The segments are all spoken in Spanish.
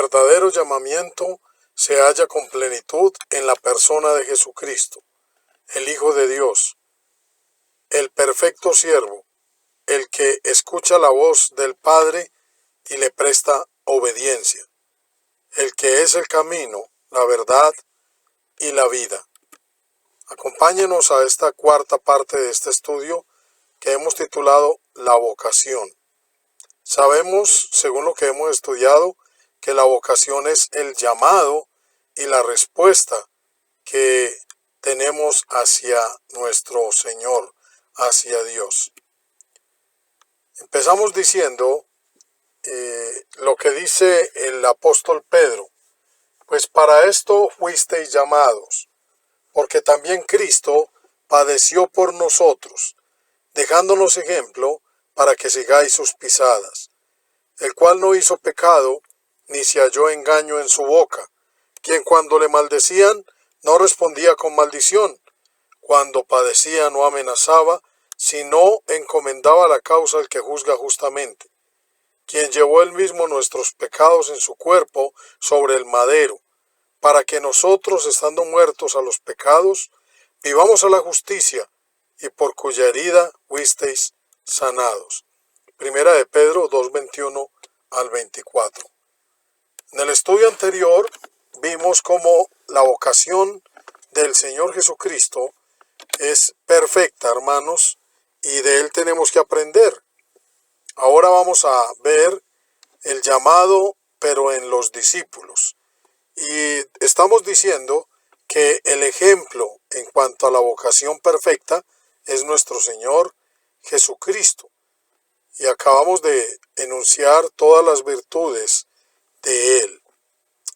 verdadero llamamiento se halla con plenitud en la persona de Jesucristo, el Hijo de Dios, el perfecto siervo, el que escucha la voz del Padre y le presta obediencia, el que es el camino, la verdad y la vida. Acompáñenos a esta cuarta parte de este estudio que hemos titulado La vocación. Sabemos, según lo que hemos estudiado, que la vocación es el llamado y la respuesta que tenemos hacia nuestro Señor, hacia Dios. Empezamos diciendo lo que dice el apóstol Pedro: pues para esto fuisteis llamados, porque también Cristo padeció por nosotros, dejándonos ejemplo para que sigáis sus pisadas, el cual no hizo pecado, ni se halló engaño en su boca, quien cuando le maldecían no respondía con maldición, cuando padecía no amenazaba, sino encomendaba la causa al que juzga justamente, quien llevó él mismo nuestros pecados en su cuerpo sobre el madero, para que nosotros, estando muertos a los pecados, vivamos a la justicia, y por cuya herida fuisteis sanados. Primera de Pedro 2:21 al 24. En el estudio anterior vimos cómo la vocación del Señor Jesucristo es perfecta, hermanos, y de Él tenemos que aprender. Ahora vamos a ver el llamado, pero en los discípulos. Y estamos diciendo que el ejemplo en cuanto a la vocación perfecta es nuestro Señor Jesucristo. Y acabamos de enunciar todas las virtudes de Él.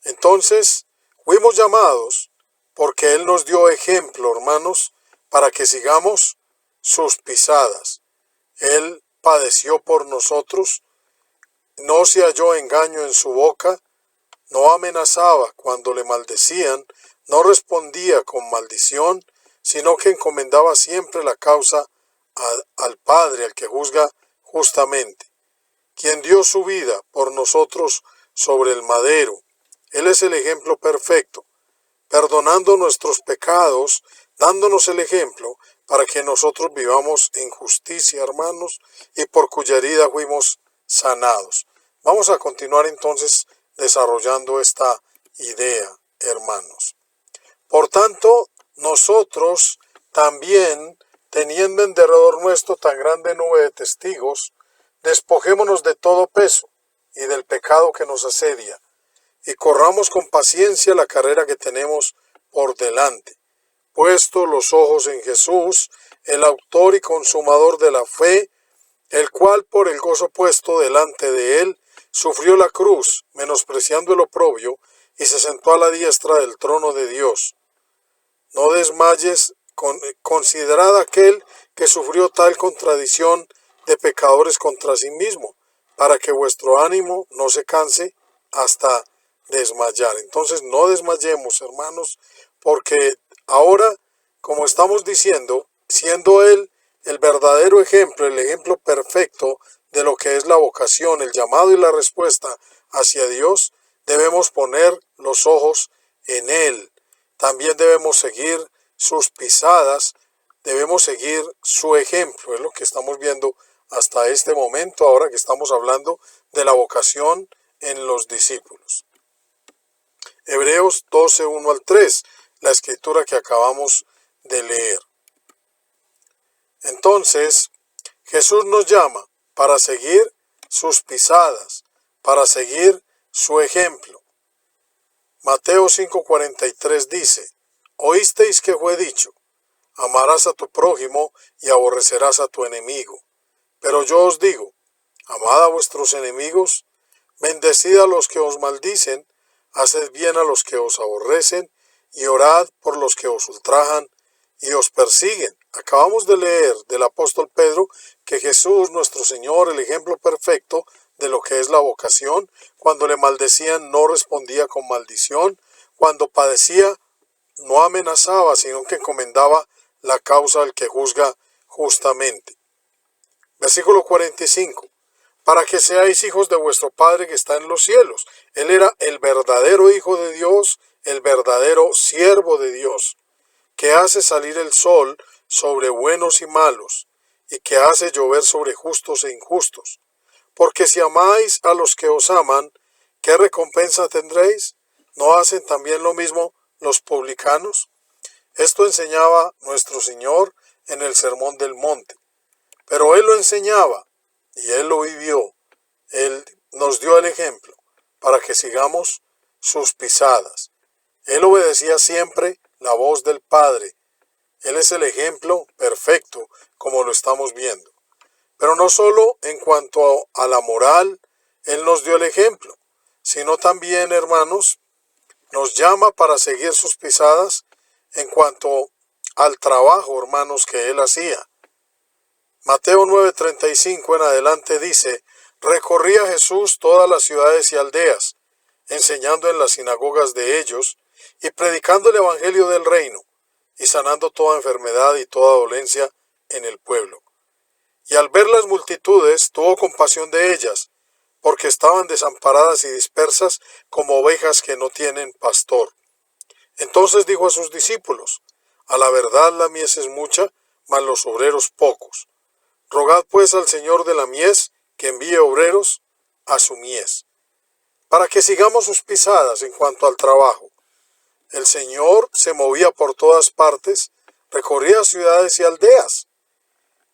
Entonces, fuimos llamados porque Él nos dio ejemplo, hermanos, para que sigamos sus pisadas. Él padeció por nosotros, no se halló engaño en su boca, no amenazaba cuando le maldecían, no respondía con maldición, sino que encomendaba siempre la causa al Padre, al que juzga justamente, quien dio su vida por nosotros sobre el madero. Él es el ejemplo perfecto, perdonando nuestros pecados, dándonos el ejemplo para que nosotros vivamos en justicia, hermanos, y por cuya herida fuimos sanados. Vamos a continuar entonces desarrollando esta idea, hermanos. Por tanto, nosotros también, teniendo en derredor nuestro tan grande nube de testigos, despojémonos de todo peso y del pecado que nos asedia, y corramos con paciencia la carrera que tenemos por delante, puesto los ojos en Jesús, el autor y consumador de la fe, el cual por el gozo puesto delante de él, sufrió la cruz, menospreciando el oprobio, y se sentó a la diestra del trono de Dios. No desmayes, considerad aquel que sufrió tal contradicción de pecadores contra sí mismo, para que vuestro ánimo no se canse hasta desmayar. Entonces no desmayemos, hermanos, porque ahora, como estamos diciendo, siendo Él el verdadero ejemplo, el ejemplo perfecto de lo que es la vocación, el llamado y la respuesta hacia Dios, debemos poner los ojos en Él. También debemos seguir sus pisadas, debemos seguir su ejemplo. Es lo que estamos viendo hasta este momento, ahora que estamos hablando de la vocación en los discípulos. Hebreos 12, 1 al 3, la escritura que acabamos de leer. Entonces, Jesús nos llama para seguir sus pisadas, para seguir su ejemplo. Mateo 5:43 dice: oísteis que fue dicho, amarás a tu prójimo y aborrecerás a tu enemigo. Pero yo os digo, amad a vuestros enemigos, bendecid a los que os maldicen, haced bien a los que os aborrecen, y orad por los que os ultrajan y os persiguen. Acabamos de leer del apóstol Pedro que Jesús, nuestro Señor, el ejemplo perfecto de lo que es la vocación, cuando le maldecían no respondía con maldición, cuando padecía no amenazaba, sino que encomendaba la causa al que juzga justamente. Versículo 45. para que seáis hijos de vuestro Padre que está en los cielos. Él era el verdadero Hijo de Dios, el verdadero siervo de Dios, que hace salir el sol sobre buenos y malos, y que hace llover sobre justos e injustos. Porque si amáis a los que os aman, ¿qué recompensa tendréis? ¿No hacen también lo mismo los publicanos? Esto enseñaba nuestro Señor en el Sermón del Monte. Pero Él lo enseñaba y Él lo vivió. Él nos dio el ejemplo para que sigamos sus pisadas. Él obedecía siempre la voz del Padre. Él es el ejemplo perfecto, como lo estamos viendo. Pero no solo en cuanto a la moral, Él nos dio el ejemplo, sino también, hermanos, nos llama para seguir sus pisadas en cuanto al trabajo, hermanos, que Él hacía. Mateo 9:35 en adelante dice: recorría Jesús todas las ciudades y aldeas, enseñando en las sinagogas de ellos y predicando el evangelio del reino, y sanando toda enfermedad y toda dolencia en el pueblo. Y al ver las multitudes, tuvo compasión de ellas, porque estaban desamparadas y dispersas como ovejas que no tienen pastor. Entonces dijo a sus discípulos: a la verdad la mies es mucha, mas los obreros pocos. Rogad pues al Señor de la mies que envíe obreros a su mies, para que sigamos sus pisadas en cuanto al trabajo. El Señor se movía por todas partes, recorría ciudades y aldeas,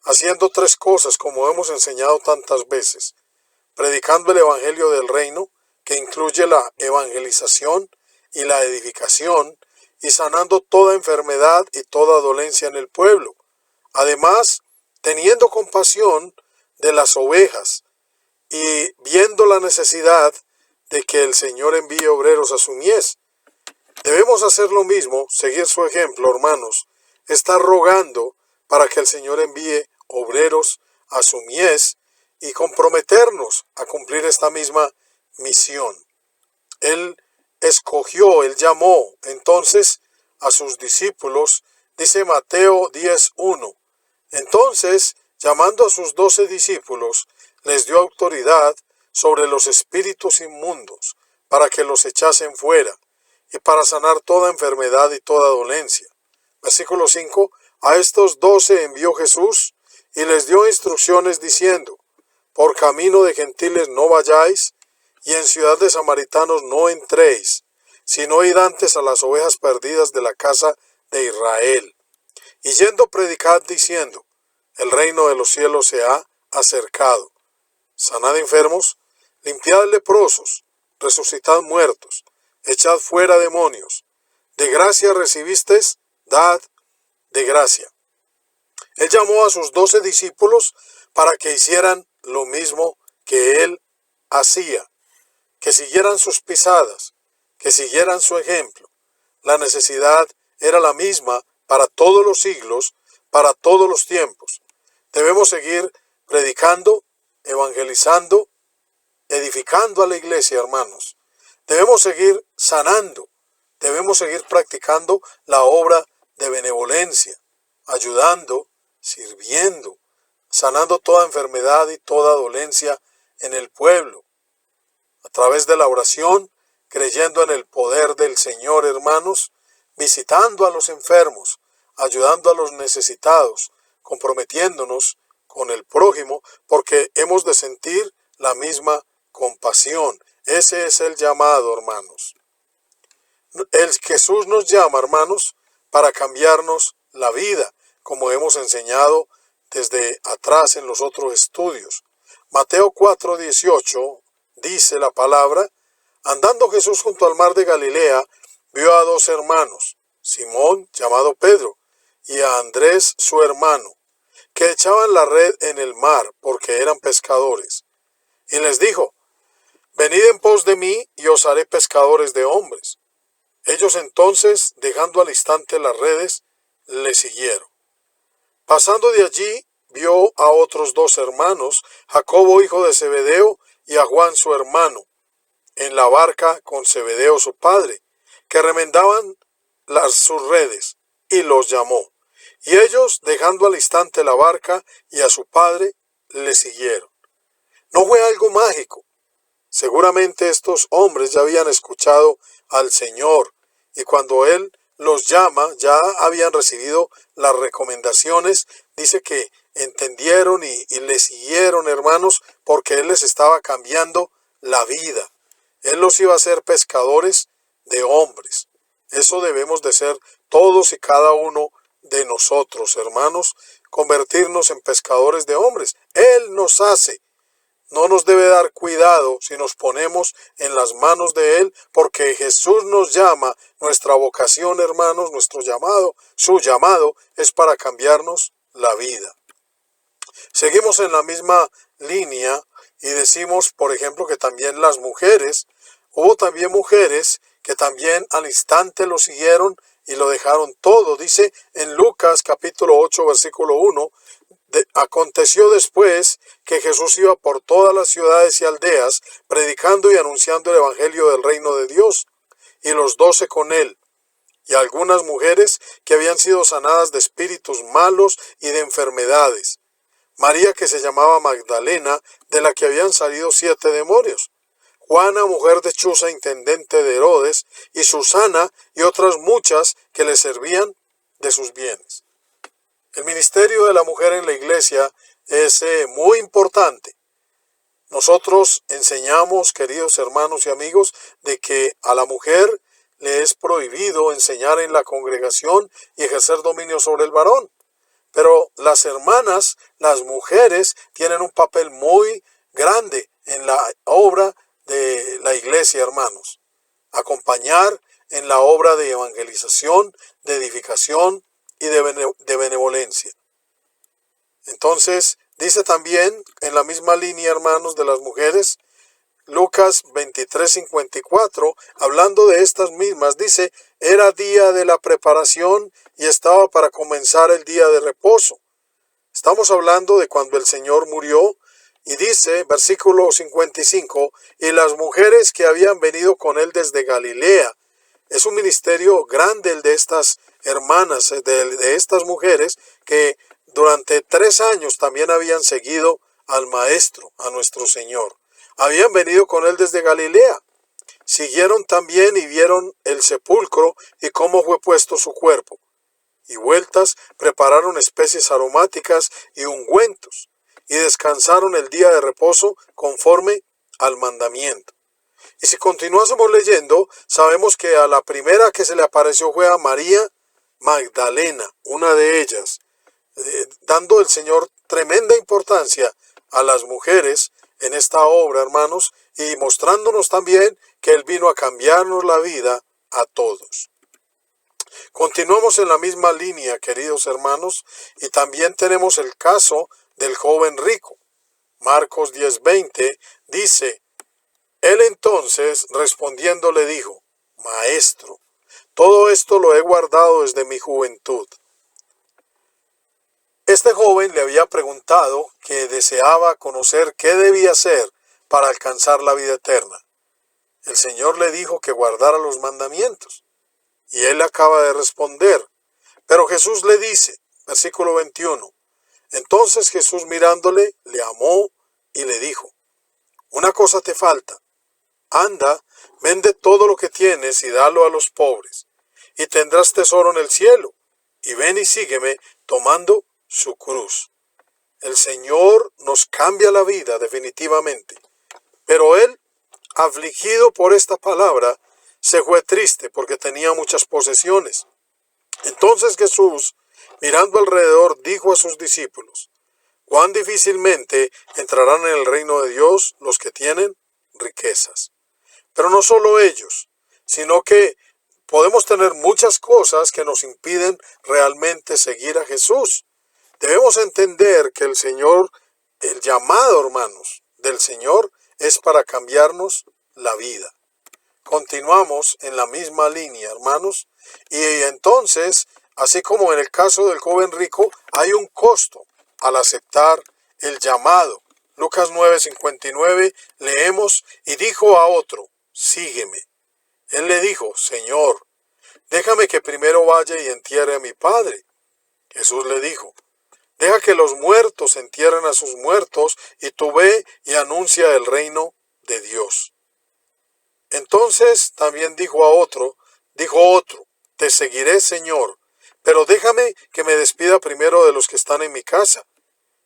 haciendo tres cosas como hemos enseñado tantas veces: predicando el evangelio del reino, que incluye la evangelización y la edificación, y sanando toda enfermedad y toda dolencia en el pueblo. Además, teniendo compasión de las ovejas y viendo la necesidad de que el Señor envíe obreros a su mies. Debemos hacer lo mismo, seguir su ejemplo, hermanos, estar rogando para que el Señor envíe obreros a su mies y comprometernos a cumplir esta misma misión. Él escogió, Él llamó entonces a sus discípulos, dice Mateo 10:1. Entonces, llamando a sus 12 discípulos, les dio autoridad sobre los espíritus inmundos, para que los echasen fuera, y para sanar toda enfermedad y toda dolencia. Versículo 5. A estos 12 envió Jesús, y les dio instrucciones diciendo: por camino de gentiles no vayáis, y en ciudad de samaritanos no entréis, sino id antes a las ovejas perdidas de la casa de Israel. Y yendo predicad diciendo: el reino de los cielos se ha acercado. Sanad enfermos, limpiad leprosos, resucitad muertos, echad fuera demonios. De gracia recibisteis, dad de gracia. Él llamó a sus 12 discípulos para que hicieran lo mismo que Él hacía, que siguieran sus pisadas, que siguieran su ejemplo. La necesidad era la misma para todos los siglos, para todos los tiempos. Debemos seguir predicando, evangelizando, edificando a la iglesia, hermanos. Debemos seguir sanando, debemos seguir practicando la obra de benevolencia, ayudando, sirviendo, sanando toda enfermedad y toda dolencia en el pueblo. A través de la oración, creyendo en el poder del Señor, hermanos, visitando a los enfermos, ayudando a los necesitados, comprometiéndonos con el prójimo, porque hemos de sentir la misma compasión. Ese es el llamado, hermanos. El Jesús nos llama, hermanos, para cambiarnos la vida, como hemos enseñado desde atrás en los otros estudios. Mateo 4:18 dice la palabra: andando Jesús junto al mar de Galilea, vio a 2 hermanos, Simón, llamado Pedro, y a Andrés, su hermano, que echaban la red en el mar, porque eran pescadores. Y les dijo: venid en pos de mí, y os haré pescadores de hombres. Ellos entonces, dejando al instante las redes, le siguieron. Pasando de allí, vio a otros 2 hermanos, Jacobo hijo de Zebedeo, y a Juan su hermano, en la barca con Zebedeo su padre, que remendaban sus redes, y los llamó. Y ellos, dejando al instante la barca y a su padre, le siguieron. No fue algo mágico. Seguramente estos hombres ya habían escuchado al Señor y cuando Él los llama ya habían recibido las recomendaciones. Dice que entendieron y le siguieron, hermanos, porque Él les estaba cambiando la vida. Él los iba a hacer pescadores de hombres. Eso debemos de ser todos y cada uno de nosotros, hermanos, convertirnos en pescadores de hombres. Él nos hace. No nos debe dar cuidado si nos ponemos en las manos de Él, porque Jesús nos llama. Nuestra vocación, hermanos, nuestro llamado, su llamado es para cambiarnos la vida. Seguimos en la misma línea y decimos, por ejemplo, que también las mujeres, hubo también mujeres que también al instante lo siguieron y lo dejaron todo. Dice en Lucas capítulo 8, versículo 1, aconteció después que Jesús iba por todas las ciudades y aldeas, predicando y anunciando el evangelio del reino de Dios, y los 12 con él, y algunas mujeres que habían sido sanadas de espíritus malos y de enfermedades. María, que se llamaba Magdalena, de la que habían salido 7 demonios. Juana, mujer de Chuza, intendente de Herodes, y Susana, y otras muchas que le servían de sus bienes. El ministerio de la mujer en la iglesia es muy importante. Nosotros enseñamos, queridos hermanos y amigos, de que a la mujer le es prohibido enseñar en la congregación y ejercer dominio sobre el varón. Pero las hermanas, las mujeres, tienen un papel muy grande en la obra de la iglesia, hermanos. Acompañar en la obra de evangelización, de edificación y de benevolencia. Entonces, dice también en la misma línea, hermanos, de las mujeres, Lucas 23:54, hablando de estas mismas, dice, era día de la preparación y estaba para comenzar el día de reposo. Estamos hablando de cuando el Señor murió y dice, versículo 55, y las mujeres que habían venido con él desde Galilea. Es un ministerio grande el de estas hermanas, de estas mujeres que durante 3 años también habían seguido al Maestro, a nuestro Señor. Habían venido con él desde Galilea. Siguieron también y vieron el sepulcro y cómo fue puesto su cuerpo. Y vueltas prepararon especies aromáticas y ungüentos, y descansaron el día de reposo conforme al mandamiento. Y si continuásemos leyendo, sabemos que a la primera que se le apareció fue a María Magdalena, una de ellas, dando el Señor tremenda importancia a las mujeres en esta obra, hermanos, y mostrándonos también que Él vino a cambiarnos la vida a todos. Continuamos en la misma línea, queridos hermanos, y también tenemos el caso del joven rico. Marcos 10:20 dice, él entonces respondiendo le dijo, Maestro, todo esto lo he guardado desde mi juventud. Este joven le había preguntado que deseaba conocer qué debía hacer para alcanzar la vida eterna. El Señor le dijo que guardara los mandamientos. Y él acaba de responder. Pero Jesús le dice, versículo 21, entonces Jesús mirándole, le amó y le dijo, una cosa te falta. Anda, vende todo lo que tienes y dalo a los pobres, y tendrás tesoro en el cielo. Y ven y sígueme tomando su cruz. El Señor nos cambia la vida definitivamente. Pero él, afligido por esta palabra, se fue triste porque tenía muchas posesiones. Entonces Jesús, mirando alrededor, dijo a sus discípulos, cuán difícilmente entrarán en el reino de Dios los que tienen riquezas. Pero no solo ellos, sino que podemos tener muchas cosas que nos impiden realmente seguir a Jesús. Debemos entender que el Señor, el llamado, hermanos, del Señor es para cambiarnos la vida. Continuamos en la misma línea, hermanos, y entonces, así como en el caso del joven rico, hay un costo al aceptar el llamado. Lucas 9:59 leemos, y dijo a otro, sígueme. Él le dijo, Señor, déjame que primero vaya y entierre a mi padre. Jesús le dijo, Deja que los muertos entierren a sus muertos, y tú ve y anuncia el reino de Dios. Entonces también dijo otro, te seguiré, Señor, pero déjame que me despida primero de los que están en mi casa.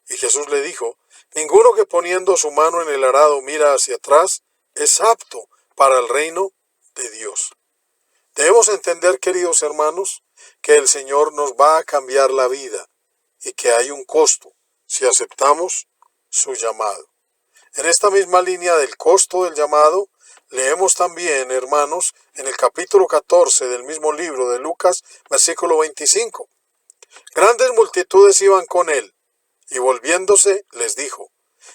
Y Jesús le dijo, ninguno que poniendo su mano en el arado mira hacia atrás es apto para el reino de Dios. Debemos entender, queridos hermanos, que el Señor nos va a cambiar la vida y que hay un costo si aceptamos su llamado. En esta misma línea del costo del llamado, leemos también, hermanos, en el capítulo 14 del mismo libro de Lucas, versículo 25. Grandes multitudes iban con él, y volviéndose les dijo,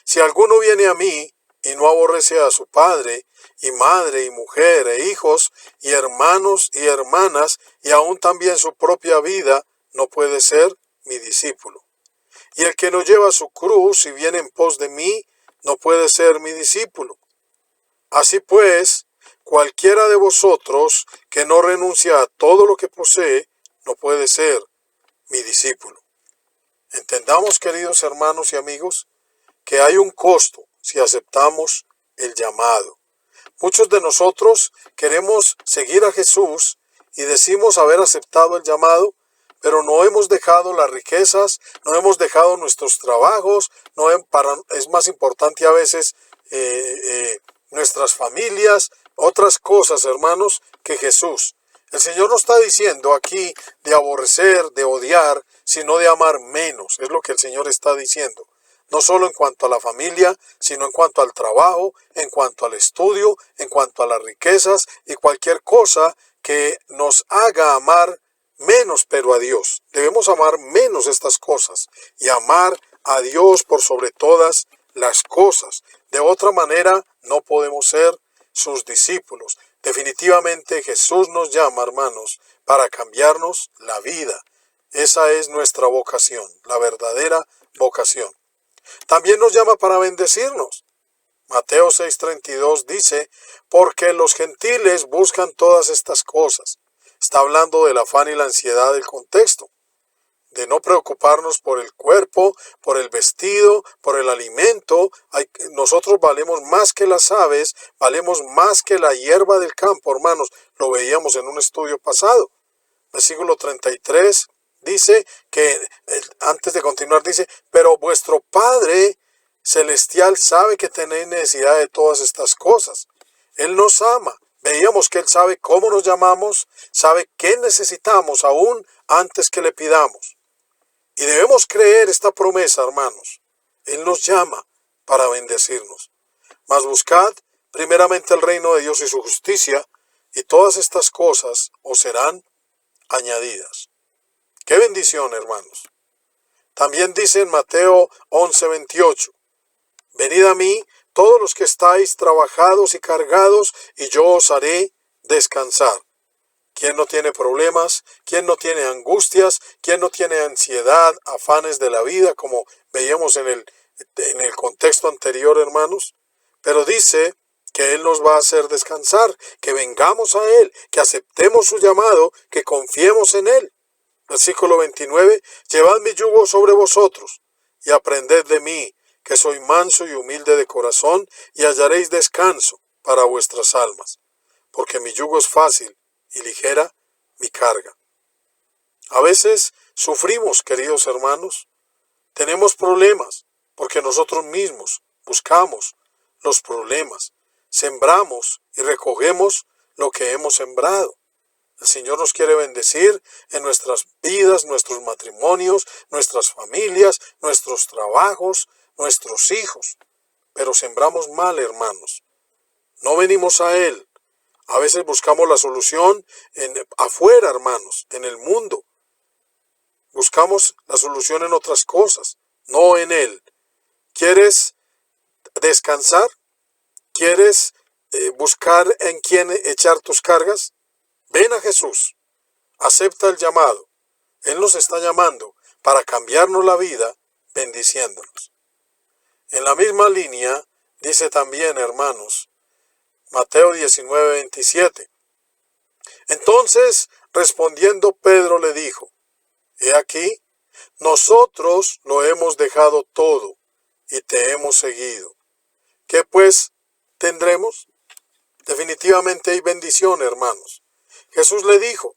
si alguno viene a mí y no aborrece a su padre, y madre, y mujer, e hijos, y hermanos, y hermanas, y aún también su propia vida, no puede ser mi discípulo. Y el que no lleva su cruz y viene en pos de mí, no puede ser mi discípulo. Así pues, cualquiera de vosotros que no renuncia a todo lo que posee, no puede ser mi discípulo. Entendamos, queridos hermanos y amigos, que hay un costo si aceptamos el llamado. Muchos de nosotros queremos seguir a Jesús y decimos haber aceptado el llamado, pero no hemos dejado las riquezas, no hemos dejado nuestros trabajos, es más importante a veces nuestras familias, otras cosas, hermanos, que Jesús. El Señor no está diciendo aquí de aborrecer, de odiar, sino de amar menos. Es lo que el Señor está diciendo. No solo en cuanto a la familia, sino en cuanto al trabajo, en cuanto al estudio, en cuanto a las riquezas y cualquier cosa que nos haga amar menos, pero a Dios. Debemos amar menos estas cosas y amar a Dios por sobre todas las cosas. De otra manera, no podemos ser sus discípulos. Definitivamente Jesús nos llama, hermanos, para cambiarnos la vida. Esa es nuestra vocación, la verdadera vocación. También nos llama para bendecirnos. Mateo 6:32 dice, porque los gentiles buscan todas estas cosas. Está hablando del afán y la ansiedad del contexto, de no preocuparnos por el cuerpo, por el vestido, por el alimento. Nosotros valemos más que las aves, valemos más que la hierba del campo, hermanos. Lo veíamos en un estudio pasado. Versículo 33 dice que, antes de continuar, dice, pero vuestro Padre Celestial sabe que tenéis necesidad de todas estas cosas. Él nos ama. Veíamos que Él sabe cómo nos llamamos, sabe qué necesitamos aún antes que le pidamos. Y debemos creer esta promesa, hermanos. Él nos llama para bendecirnos. Mas buscad primeramente el reino de Dios y su justicia, y todas estas cosas os serán añadidas. ¡Qué bendición, hermanos! También dice en Mateo 11:28, venid a mí todos los que estáis trabajados y cargados, y yo os haré descansar. ¿Quién no tiene problemas? ¿Quién no tiene angustias? ¿Quién no tiene ansiedad, afanes de la vida, como veíamos en el contexto anterior, hermanos? Pero dice que Él nos va a hacer descansar, que vengamos a Él, que aceptemos su llamado, que confiemos en Él. Versículo 29, llevad mi yugo sobre vosotros, y aprended de mí, que soy manso y humilde de corazón, y hallaréis descanso para vuestras almas, porque mi yugo es fácil y ligera mi carga. A veces sufrimos, queridos hermanos, tenemos problemas, porque nosotros mismos buscamos los problemas, sembramos y recogemos lo que hemos sembrado. El Señor nos quiere bendecir en nuestras vidas, nuestros matrimonios, nuestras familias, nuestros trabajos, nuestros hijos. Pero sembramos mal, hermanos. No venimos a Él. A veces buscamos la solución afuera, hermanos, en el mundo. Buscamos la solución en otras cosas, no en Él. ¿Quieres descansar? ¿Quieres buscar en quién echar tus cargas? Ven a Jesús, acepta el llamado. Él nos está llamando para cambiarnos la vida, bendiciéndonos. En la misma línea, dice también, hermanos, Mateo 19:27. Entonces, respondiendo Pedro le dijo, he aquí, Nosotros lo hemos dejado todo y te hemos seguido. ¿Qué pues tendremos? Definitivamente hay bendición, hermanos. Jesús le dijo: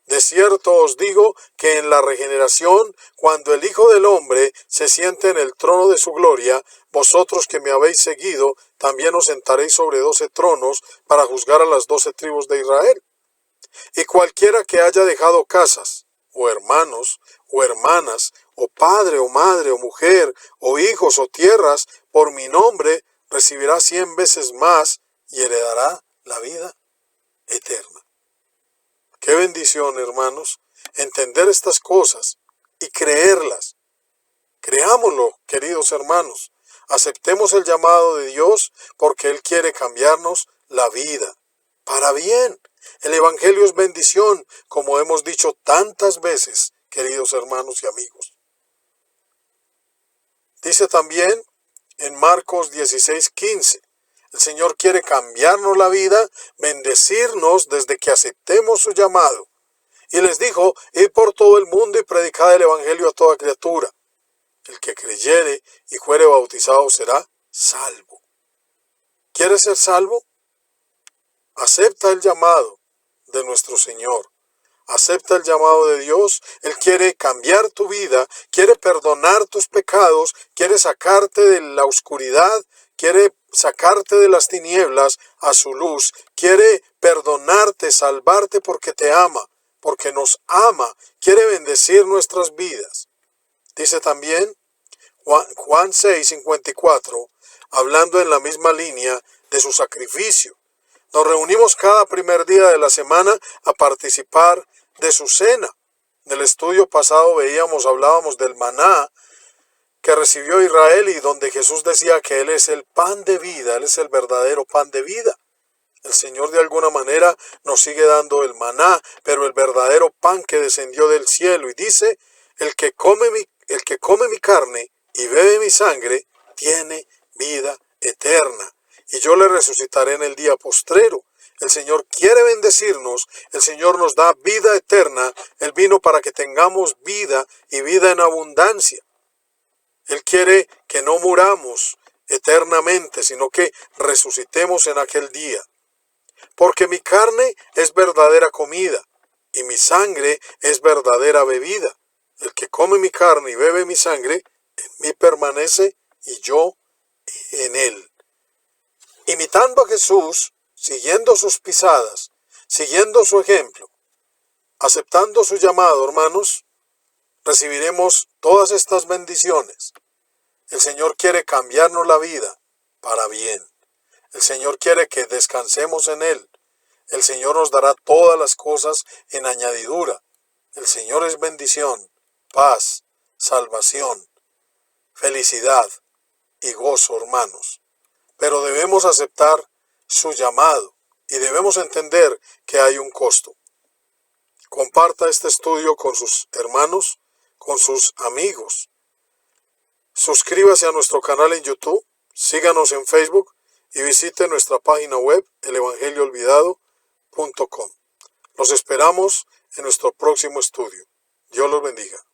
de cierto os digo que en la regeneración, cuando el Hijo del Hombre se siente en el trono de su gloria, vosotros que me habéis seguido, también os sentaréis sobre 12 tronos para juzgar a las 12 tribus de Israel. Y cualquiera que haya dejado casas, o hermanos, o hermanas, o padre, o madre, o mujer, o hijos, o tierras, por mi nombre, recibirá 100 veces más y heredará la vida eterna. Qué bendición, hermanos, entender estas cosas y creerlas. Creámoslo, queridos hermanos. Aceptemos el llamado de Dios porque Él quiere cambiarnos la vida para bien. El Evangelio es bendición, como hemos dicho tantas veces, queridos hermanos y amigos. Dice también en Marcos 16:15, el Señor quiere cambiarnos la vida, bendecirnos desde que aceptemos su llamado. Y les dijo: id por todo el mundo y predicad el Evangelio a toda criatura. El que creyere y fuere bautizado será salvo. ¿Quieres ser salvo? Acepta el llamado de nuestro Señor. Acepta el llamado de Dios. Él quiere cambiar tu vida, quiere perdonar tus pecados, quiere sacarte de la oscuridad, quiere sacarte de las tinieblas a su luz, quiere perdonarte, salvarte porque te ama, porque nos ama, quiere bendecir nuestras vidas. Dice también Juan 6:54, hablando en la misma línea de su sacrificio. Nos reunimos cada primer día de la semana a participar de su cena. En el estudio pasado hablábamos del maná que recibió Israel y donde Jesús decía que Él es el pan de vida, Él es el verdadero pan de vida. El Señor de alguna manera nos sigue dando el maná, pero el verdadero pan que descendió del cielo. Y dice: el que come mi carne y bebe mi sangre tiene vida eterna, y yo le resucitaré en el día postrero. El Señor quiere bendecirnos, el Señor nos da vida eterna. Él vino para que tengamos vida y vida en abundancia. Él quiere que no muramos eternamente, sino que resucitemos en aquel día. Porque mi carne es verdadera comida y mi sangre es verdadera bebida. El que come mi carne y bebe mi sangre, en mí permanece y yo en él. Imitando a Jesús, siguiendo sus pisadas, siguiendo su ejemplo, aceptando su llamado, hermanos, recibiremos todas estas bendiciones. El Señor quiere cambiarnos la vida para bien. El Señor quiere que descansemos en Él. El Señor nos dará todas las cosas en añadidura. El Señor es bendición, paz, salvación, felicidad y gozo, hermanos. Pero debemos aceptar su llamado y debemos entender que hay un costo. Comparta este estudio con sus hermanos, con sus amigos. Suscríbase a nuestro canal en YouTube, síganos en Facebook y visite nuestra página web elevangelioolvidado.com. Los esperamos en nuestro próximo estudio. Dios los bendiga.